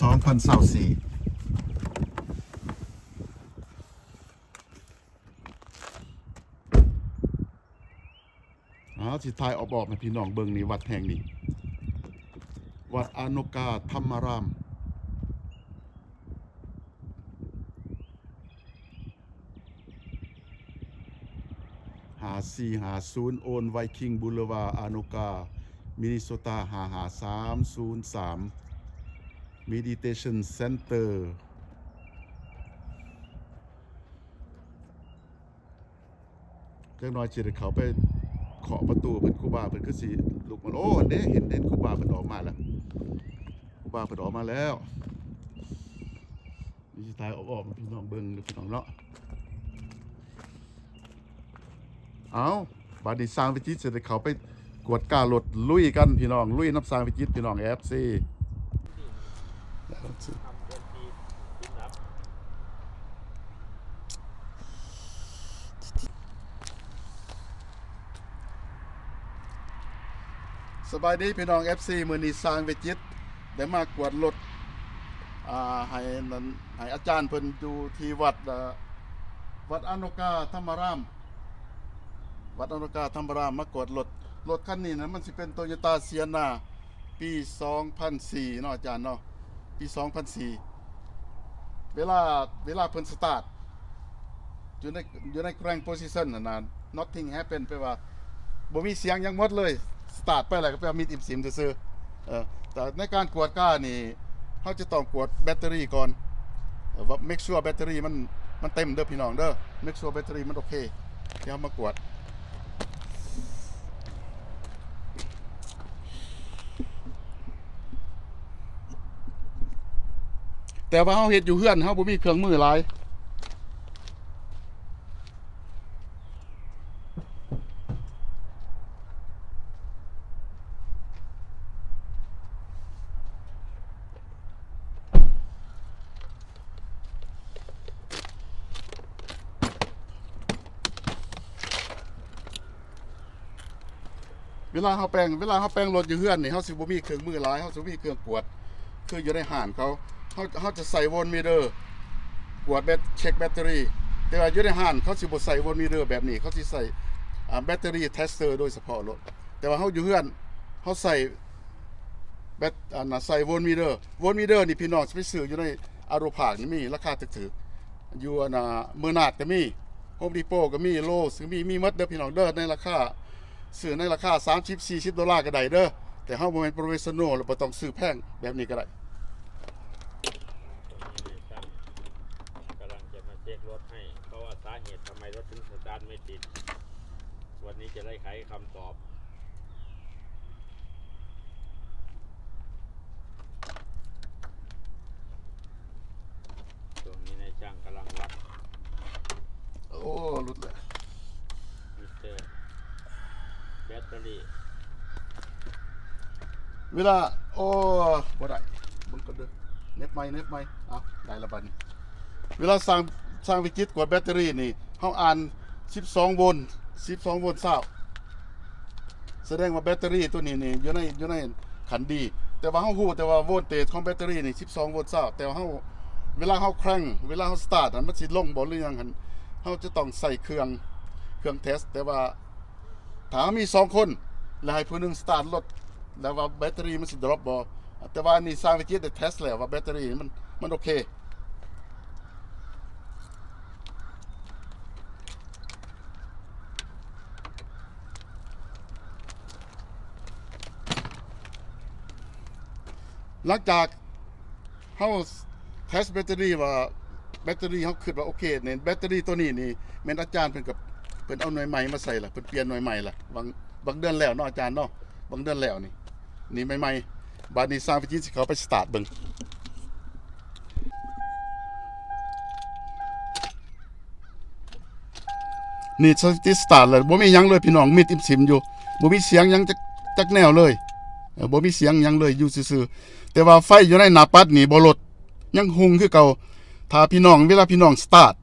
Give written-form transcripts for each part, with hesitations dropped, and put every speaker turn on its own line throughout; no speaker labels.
2024สิทายออกนะพี่น้องเบิ่งนี่วัดแห่งนี้วัดอนุกาธรรมาราม5450โอนไวคิงบูเลวาอนุกามินนิโซตา55303 Meditation Center จักหน่อยสิได้เข้าไปเคาะประตูเพิ่นครูบาเพิ่นคือสิลุกมาโอ้เด้เห็นครูบาเพิ่นออกมาแล้วครูบาเพิ่นออกมาแล้วนี่สิทายออกพี่น้องเบิ่งพี่น้องเนาะเอาบัดนี้สร้างวิจิตรสิได้เข้าไปกวดกล้ารถลุยกันพี่น้องลุยน้ำสร้างวิจิตรพี่น้อง FC สบายดีพี่น้อง FC มื้อนี้สร้างวิจิตรได้มากวดรถให้อาจารย์เพิ่นอยู่ที่วัดอนุกาธรรมารามวัดอนุกาธรรมารามมากวดรถคันนี้นะมันสิเป็น Toyota Sienna ปี 2004เนาะอาจารย์เนาะปี 2004เวลาเพิ่นสตาร์ทอยู่ใน crank position น่ะ nothing happen แปลว่าบ่มีเสียงหยังหมดเลยสตาร์ทไปแล้วก็แปลว่ามีอิ่มสิมซื่อแต่ในการกวดก้านี่เฮาจะต้องกวดแบตเตอรี่ก่อนว่า make sure แบตเตอรี่มันเต็มเด้อพี่น้องเด้อ make sure แบตเตอรี่มันโอเคเดี๋ยวมากวดแต่ว่าเฮาเฮ็ดอยู่เฮือนเฮาบ่มีเครื่องมือหลายเวลาเฮาแปลงรถอยู่เฮือนนี่เฮาสิบ่มีเครื่องมือหลายเฮาสิมีเครื่องกวดคืออยู่ในห้านเขาจะใส่โวลต์มิเตอร์กวดเช็คแบตเตอรี่แต่ว่าอยู่ในห้านเขาสิบ่ใส่โวลต์มิเตอร์แบบนี้เขาสิใส่แบตเตอรี่เทสเตอร์โดยเฉพาะรถแต่ว่าเฮาอยู่เฮือนเฮาใส่ใส่โวลต์มิเตอร์นี่พี่น้องสิไปซื้ออยู่ในอาโรพาร์คนี่มีราคาถูกๆอยู่เมอร์นาดก็มีโฮมดีโปก็มีโลสก็มีหมดเด้อพี่น้องเด้อในราคาซื้อในราคา$30-40ก็ได้เด้อแต่เฮาบ่แม่นโปรเฟสชั่นอลแล้วบ่ต้องซื้อแพงแบบนี้ก็ได้
กำลังจะมาเช็ครถให้เพราะว่าสาเหตุทำไมรถถึงสตาร์ทไม่ติดวันนี้จะได้ไขคำตอบตรงนี้นายช่างกำลังวัด
โอ้หลุดเลย
มิเตอร์แบตเตอรี่
เวลาโอ้บ่ได้มึงก็เด้อเน็บไม้เอาได้ละบัดนี้เวลาสร้างวิจิตรกวดแบตเตอรี่นี่เฮาอ่าน12โวลต์เศร้าแสดงว่าแบตเตอรี่ตัวนี้นี่อยู่ในขันดีแต่ว่าเฮาฮู้แต่ว่าโวลเตจของแบตเตอรี่นี่12โวลต์เศร้าแต่ว่าเฮาเวลาเฮาแคร่งเวลาเฮาสตาร์ทมันสิลงบ่หรือยังหั่นเฮาจะต้องใส่เครื่องเทสแต่ว่าถ้ามี2คนแล้วให้ผู้นึงสตาร์ทรถแล้วว่าแบตเตอรี่มันสิดรอปบ่แต่ว่านี่สร้างวิจิตรได้เทสแล้วว่าแบตเตอรี่มันโอเคหลังจากเฮาเทสแบตเตอรี่ว่าแบตเตอรี่เฮาคิดว่าโอเคเนี่ยแบตเตอรี่ตัวนี้นี่แม่นอาจารย์เพิ่นเอาหน่วยใหม่มาใส่ล่ะเพิ่นเปลี่ยนหน่วยใหม่ล่ะบางเดือนแล้วเนาะอาจารย์เนาะบางเดือนแล้วนี่ใหม่ๆบัดนี้สร้างวิจิตรสิเขาไปสตาร์ทเบิ่งนี่สตาร์ทเลยบ่มีหยังเลยพี่น้องมีติ่มสิมอยู่บ่มีเสียงหยังจักแนวเลยบ่มีเสียงหยังเลยอยู่ซื่อๆแต่ว่าไฟอยู่ในหน้าปัดนี่บ่ลดยังหุงคือเก่าถ้าพี่น้องเวลาพี่น้องสตาร์ท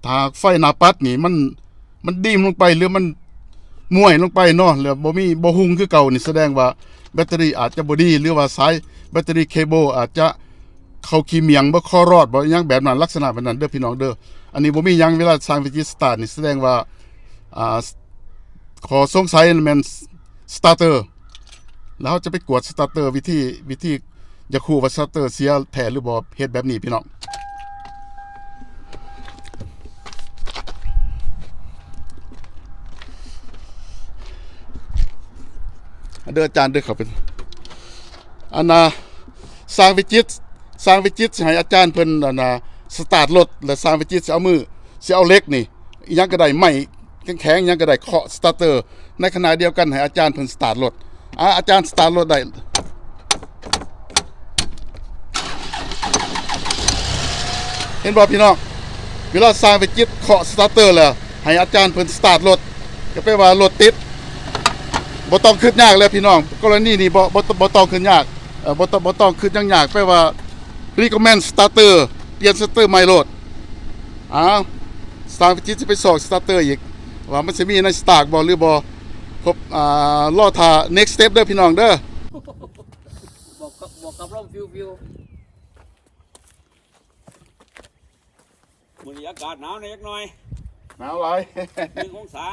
ถ้าไฟหน้าปัดนี่มันดีมลงไปหรือมันม่วยลงไปเนาะแล้วบ่หุงคือเก่านี่แสดงว่าแบตเตอรี่อาจจะบ่ดีหรือว่าสายแบตเตอรี่เคเบิลอาจจะ เขาขี้เมียงบ่คอรอดบ่อิหยังแบบนั้นลักษณะแบบนั้นเด้อพี่น้องเด้ออันนี้บ่มีหยังเวลาสร้างวิจิสตาร์ทนี่แสดงว่าขอสงสัยแม่นสตาร์เตอร์แล้วเราจะไปกวดสตาร์เตอร์วิธีจะคู่ว่าสตาร์เตอร์เสียแท้หรือบ่เฮ็ดแบบนี้พี่น้องเด้ออาจารย์เด้อครับเป็นอันน่ะสร้างวิจิตสิให้อาจารย์เพิ่นอันน่ะสตาร์ทรถแล้วสร้างวิจิตสิเอามือสิเอาเหล็กนี่อิหยังก็ได้ไม้แข็งๆอิหยังก็ได้เคาะสตาร์เตอร์ในขณะเดียวกันให้อาจารย์เพิ่นสตาร์ทรถอาจารย์สตาร์ทรถได้เห็นบ่พี่น้องเวลาสร้างวิจิตเคาะสตาร์เตอร์แล้วให้อาจารย์เพิ่นสตาร์ทรถก็แปลว่ารถติดบ่ต้องคิดยากแล้วพี่น้องกรณีนี้บ่ต้องคิดยากบ่ต้องคิดยากแปลว่า recommend starter เปลี่ยน starter ใหม่โลดสร้างวิจิตรสิไปสอก starter อีกว่ามันสิมีในสตาร์กบ่หรือบ่ครบรอท่า next step เด้อพี่น้องเด้อ
บอกกับร่มฟิว
มื้อนี้อากาศหนาวหน่อยจักหน่อย
หนาวหลาย
1 องศา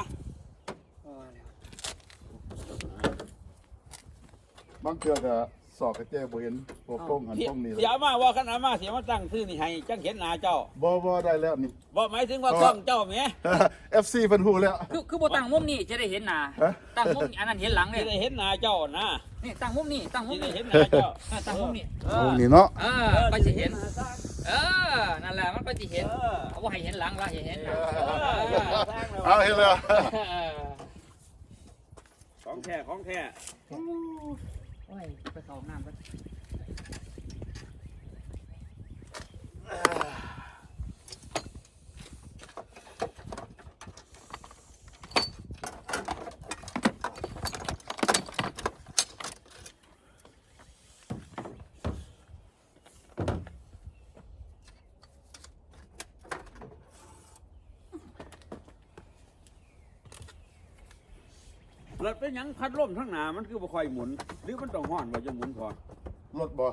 บางเทื่อก็สอกกระแจบ่เห็นพวกป้งหันป้งนี่เลย
เสียมาว่าคันอามาเสียมาตั้งชื่อนี่ให้จังเห็นหน้าเจ้า
บ่ได้แล้วนี่
บ่หมายถึงว่าช่องเจ้าแหม
FC เพิ่นฮู้แล้ว
คือบ่ตั้งมุมนี่จะได้เห็นหน้า
ฮะ
ตั้งมุมอันนั้นเห็นหลัง
สิ
เนี่ย
ได้เห็นหน้าเจ้านะ
นี่ตั้งมุมนี่ตั้งมุ
สิ
ม
ได้
นี่
เห็นหน้าเจ้า
ตั้งมุมนี่
มุมนี้เนาะ
ก็จะเห็นนั่นแหละมันก็จะเห็นเอาว่าให้เห็นหลังละให้เห็นหน้า
เอาเห็นแล้ว
ของแท้ของแท้
โอ้ยไปเข้าห้องน้ำก่อน
รถเป็นหยังพัดลมทั้งหน้ามันคือบ่ค่อยหมุนหรือมันต้องฮ้อนว่าจะหมุนพอ
รถบ่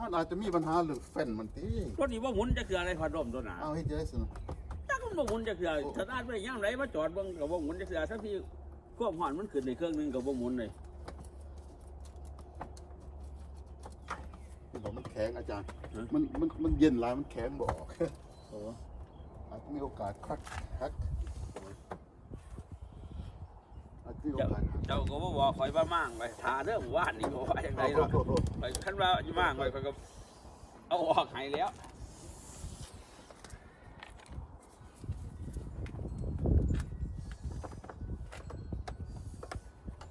มัน
อาจจะมีปัญหาเรื่องแฟนมันติ
รถนี่บ่หมุนจะคืออะไรพัดลมตัวหน้า
เอาเฮ็ดจังได๋ซั่น
จักมันบ่หมุนจะคือสตาร์ทไว้ยามใดมาจอดเบิ่งก็บ่หมุนจะคือทั้งที่ความร้อนมันขึ้นในเครื่องนึงก็บ่หมุนเลย
บอกมันแข็งอาจารย์มันเย็นหลายมันแข็งบ่ออกอาจจะมีโอกาสครักอาจจะมีโอกาส
เจ้าก็บ่บอกข่อยว่ามั่งไว้ทาเด้อหมู่บ้านนี่บ่ว่าจังได๋เนาะ
โทษ
ไปคันว่าอยู่มั่งไว้ข่อยก็เอาออกให้แล้ว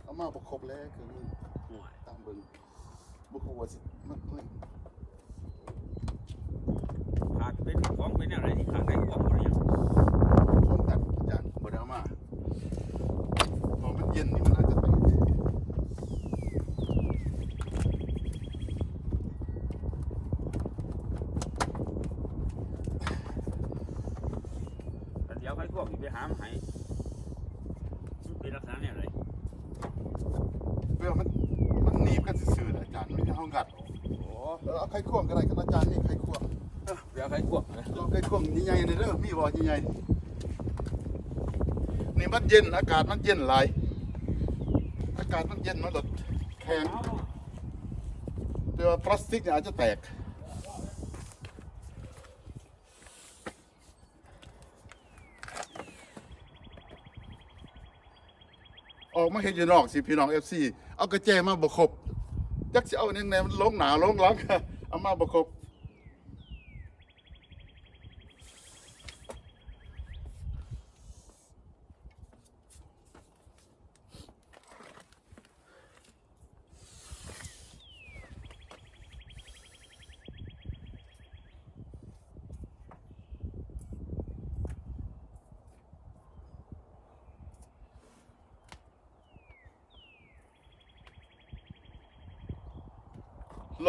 เอามาบ่ครบแล้วคือตามเบิ่งบ่ครบว่าสิมัน
ขาดเป็นของเป็นอะไรที่ขาดได้ของบ่เนี่ย
พร้อมกันอาจารย์บ่ได้เอามาพอมันเย็นนี่มันอาจจะไป
เดี๋ยวใครพวกสิไปหามาให้มันเป็นลักษณะเนี่ยอะไร
เพื่อมันหนีบกันซื่อๆนะอาจารย์ไม่ได้เฮางัด
โอ้
เอาไข่ควงก็ได้ครับอาจารย์นี่ไข่ควง
เดี๋ยวใครพวก
เอาไข่ควงใหญ่ๆนี่เด้อมีบ่ใหญ่ๆนี่มันเย็นอากาศมันเย็นหลายอากาศมันเย็นมันลดแข็งแต่ว่าพลาสติกเนี่ยอาจจะแตกออกมาเห็นอยู่นอกสิพี่น้อง FC เอากระแจมาบ่ครบจักสิเอาแนวมันลงหนาลงหลังเอามาบ่ครบ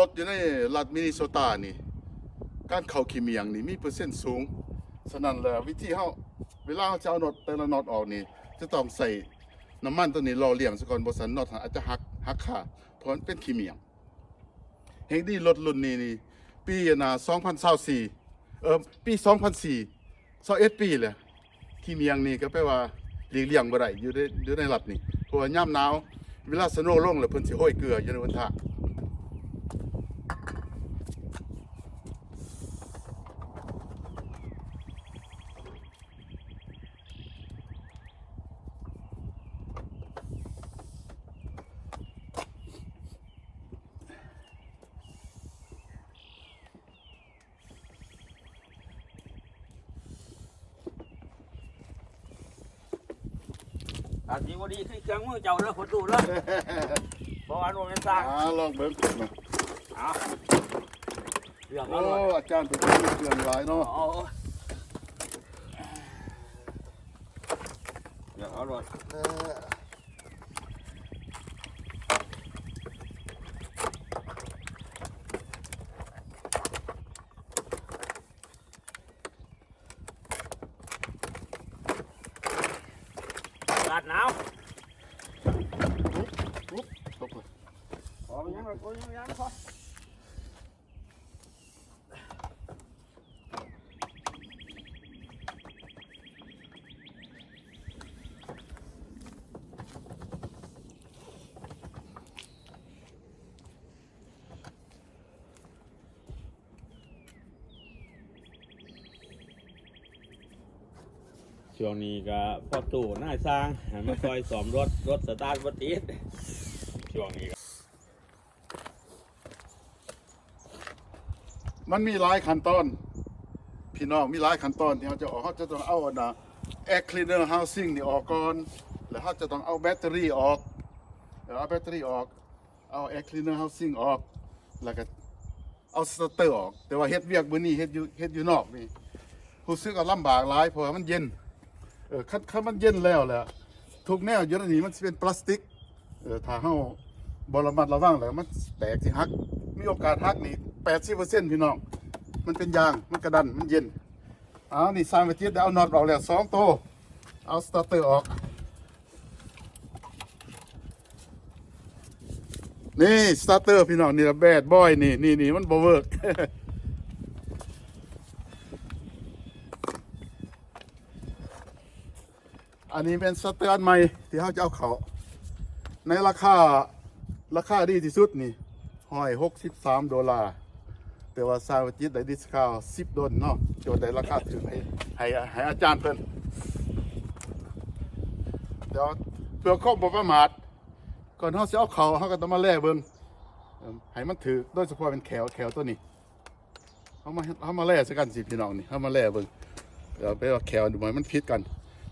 รถอยู่ในรัฐมินนิโซตานี่การเข้าขี้เมียงนี่มีเปอร์เซ็นต์สูงฉะนั้นแล้ววิธีเฮาเวลาเฮาจะเอาน็อตแต่ละน็อตออกนี่จะต้องใส่น้ำมันตัวนี้หล่อเลี้ยงซะก่อนบ่ซั่นน็อตอาจจะหักค่าเพราะมันเป็นขี้เมียง เฮงดีรถรุ่นนี้นี่ปี2024ปี2004 21ปีแหละที่เมียงนี่ก็แปลว่าหลีกเลี่ยงบ่ได้อยู่ในรัฐนี่เพราะว่ายามหนาวเวลาสโนว์ลงแล้วเพิ่นสิโห้อยเกลืออยู่ในบนทาง
อาจสิบ่ดีคือเครื่องมือเจ้าเด้อคนดูเด้อบ่ว่าโดนเป็นสร้าง
ลองเบิ่งนะ
เอาเรื่อง
โอ้
เอาเลย
อาจารย์เป็นคนเกลือนหลายเนาะ
เอาเรื่องเอาเลยอากาศหนาว
ปุ๊บตกเลย
พอมันยังพอยังพอ ช่วงนี้ก็พอตู่หน้าสร้างให้มาซอยสอมรถสตาร์ทบ่ติดช่วงนี้ก็
มันมีหลายขั้นตอนพี่น้องมีหลายขั้นตอนที่เขาจะออกเขาจะต้องเอาair cleaner housing นี่ออกก่อนแล้วเขาจะต้องเอาแบตเตอรี่ออกเอาแบตเตอรี่ออกเอา air cleaner housing ออกแล้วก็เอาสเตอร์ออกแต่ว่าเฮ็ดเวียกมื้อนี้เฮ็ดอยู่นอกนี่รู้สึกว่าลำบากหลายเพราะว่ามันเย็นคันมันเย็นแล้วแหละทุกแนวอยู่ในนี้มันสิเป็นพลาสติกถ้าเฮาบ่ระมัดระวังแล้วมันแตกสิหักมีโอกาสหักนี่ 80% พี่น้องมันเป็นยางมันกระดันมันเย็นนี่สร้างไปติดเอาน็อตออกแล้ว2ตัวเอาสตาร์เตอร์ออกนี่สตาร์เตอร์พี่น้องนี่ละแบดบอยนี่มันบ่เวิร์ก อันนี้เป็นสเตอร์อันใหม่ที่เขาจะเอาเขาในราคาดีที่สุดนี่$63แต่ว่าซาวจิตได้ดิสคาว$10เนาะโจทย์ได้ราคาถึงให้อาจารย์เพิ่นเดี๋ยวเพื่อควบบ่ประมาทก่อนเขาสิเอาเขาก็ต้องมาแล่เบิ่งให้มันถือโดยเฉพาะเป็นแขวตัวนี้เขามาแล่ซะกันสิพี่น้องนี่เขามาแล่เบิ่งเดี๋ยวไปว่าแขวดูมันผิดกัน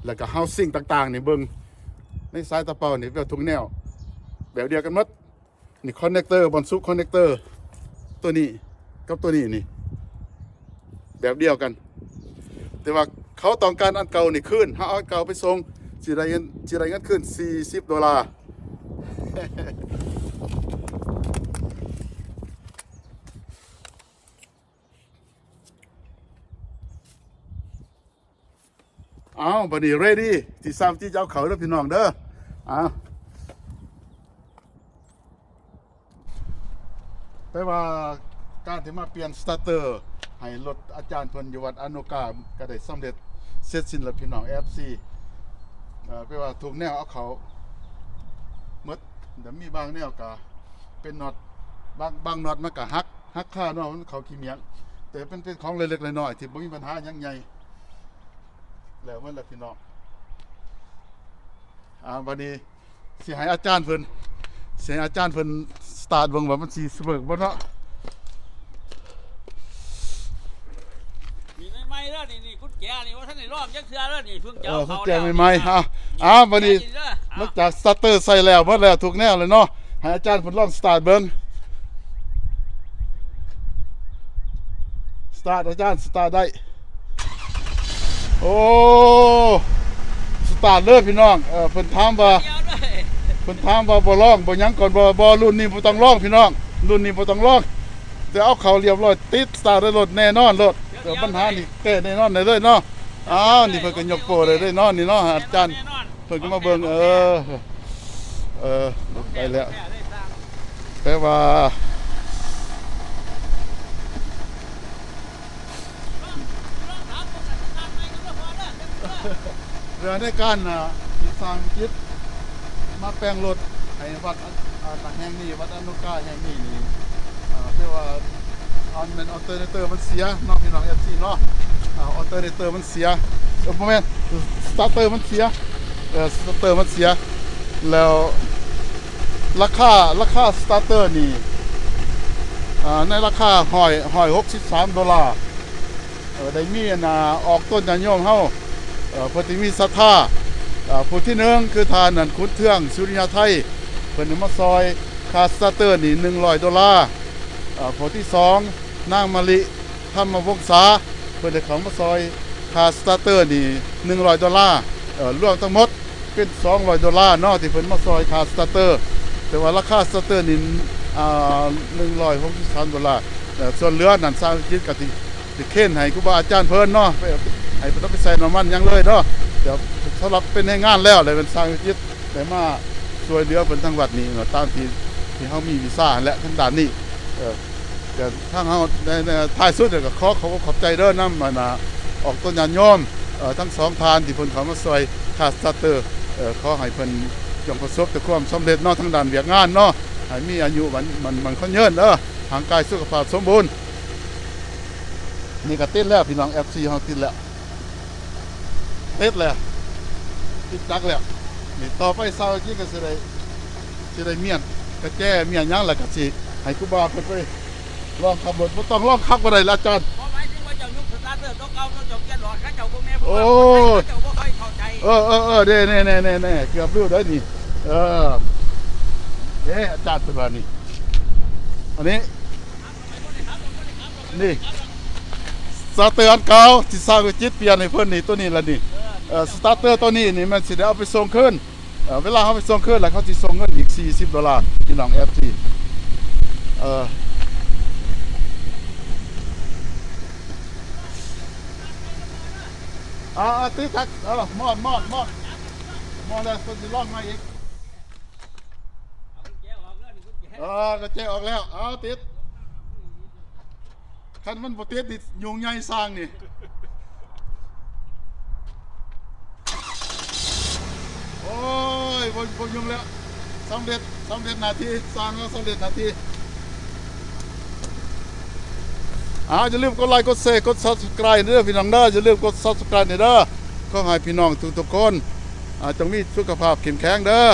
แล้วก็ housing ต่างๆนี่เบิ่งในสายตะเปานี่แบบทุกแนวแบบเดียวกันหมดนี่ connector บนซุก connector ตัวนี้กับตัวนี้นี่แบบเดียวกันแต่ว่าเขาต้องการอันเก่านี่คืนเขาเอาอันเก่าไปส่งสิได้เงินคืน$40บัดนี้ ready ที่ซ้ำที่จะเอาเขาเด้อพี่น้องเด้อแปลว่าการที่มาเปลี่ยนสตาร์เตอร์ให้รถอาจารย์เพิ่นอยู่วัดอนุกาก็ได้สำเร็จเสร็จสิ้นแล้วพี่น้อง FC แปลว่าทุกแนวเอาเขาหมดเดี๋ยวมีบางแนวก็เป็นน็อตบางน็อตมันก็หักค่าเนาะมันเขาขี้เมียงแต่เป็นของเล็กๆน้อยๆที่บ่มีปัญหาหยังใหญ่แล้วมันแหละพี่น้องวันนี้สิให้อาจารย์เพิ่นสตาร์ทเบิ่งว่ามันสิเบิกบ่เนาะ
มีไม่แล้วนี่กุญแจนี่ว่าท่านในรอบยักษ์เสือแล้วนี่เพิ่งเจ้า
เขา
เขา
แจ้งใหม่ๆวันนี้นอกจากสตาร์เตอร์ใส่แล้วหมดแล้วทุกแนวเลยเนาะให้อาจารย์เพิ่นลองสตาร์ทเบิ่งสตาร์ทอาจารย์สตาร์ทได้โอ้สตาร์ทเลยพี่น้องเพิ่นถามว่าบ่ร้องบ่หยังก่อนบ่รุ่นนี้บ่ต้องร้องพี่น้องรุ่นนี้บ่ต้องร้องแต่เอาเข้าเรียบร้อยติดสตาร์ทได้รถแน่นอนรถเดี๋ยวปัญหานี่แก้แน่นอนได้เลยเนาะนี่เพิ่นก็ยกโปรเลยได้เนาะนี่เนาะอาจารย์เพิ่นก็มาเบิ่งได้แล้วแปลว่า เรือในการที่สร้างจิตมาแปลงรถให้วัดแห่งนี้วัดอนุกาแห่งนี้นี่เรียกว่าอัลเตอร์เนเตอร์มันเสียเนาะพี่น้อง FC เนาะอัลเตอร์เนเตอร์มันเสียบ่แม่นสตาร์เตอร์มันเสียสตาร์เตอร์มันเสียแล้วราคาสตาร์เตอร์นี่ในราคา$63ได้มีออกต้นยาโยมเฮาเพิ่นสิมีศรัทธาผู้ที่หนึ่งคือทานนั่นคุณเทืองสุริยาไทยเพิ่นมาซอยคาสตาร์เตอร์นี่$100ผู้ที่สองนางมะลิธรรมวงศาเพิ่นได้เข้ามาซอยคาสตาร์เตอร์นี่$100รวมทั้งหมดเป็น$200เนาะที่เพิ่นมาซอยคาสตาร์เตอร์แต่ว่าราคาสตาร์เตอร์นี่$163ส่วนเหลือนั่นสร้างจิตก็สิเค้นให้ครูบาอาจารย์เพิ่นเนาะให้บ่ต้องไปใส่น้ำมันหยังเลยเนาะเดี๋ยวสำหรับเป็นให้งานแล้วเลยเป็นสร้างจิตได้มาช่วยเหลือเพิ่นทั้งวัดนี้ตามที่เฮามีวีซ่าและทางด้านนี้เดี๋ยวทางเฮาในท้ายสุดก็ขอบใจเด้อนำออกต้นญาณโยมทั้งสองทานที่เพิ่นเข้ามาช่วยคาสตาร์เตอร์ขอให้เพิ่นจงประสบแต่ความสำเร็จเนาะทางด้านเวียกงานเนาะให้มีอายุมันคนยืนร่างกายสุขภาพสมบูรณ์นี่ก็ติดแล้วพี่น้อง FC เฮาติดแล้วติดแล้วติดจักแล้วนี่ต่อไปเช้ากี้ก็สิได้เมียนกระแจเมียนหยังแล้วก็สิให้ครูบาเพิ่นไปลองขับรถบ่ต้องลองขับบ่ได้ละอาจารย์
เพราะหมายถึงว่าเจ้ายุคสตาร์เตอร์ตัวเก่าตัวจบเกียร์หลอดเขาเจ้าบ่แม่
โอ้
เจ้าบ่ค่อยเข้าใจ
เด้แน่เกือบรู้ได้นี่อาจารย์เป็นว่านี่อันนี้นี่สตาร์เตอร์อันเก่าที่สร้างด้วยจิตเปลี่ยนให้เพิ่นนี่ตัวนี้ล่ะนี่สตาร์เตอร์ตัวนี้นี่มันสิได้เอาไปส่งคืนเวลาเขาไปส่งคืนแล้วเขาสิส่งเงินอีก$40พี่น้อง FT ติดทักมอดแล้วคนสิลองมาอีกก็เจ๊ออกแล้วติดคันมันบ่ติดนี่ยุงใหญ่สร้างนี่โอ้ยบ่ยุงแล้วสำเร็จนาทีสร้างแล้วสำเร็จนาทีอย่าลืมกดไลค์กดแชร์กด Subscribe เด้อพี่น้องเด้ออย่าลืมกด Subscribe เด้อขอให้พี่น้องทุกๆคนจงมีสุขภาพเข้มแข็งเด้อ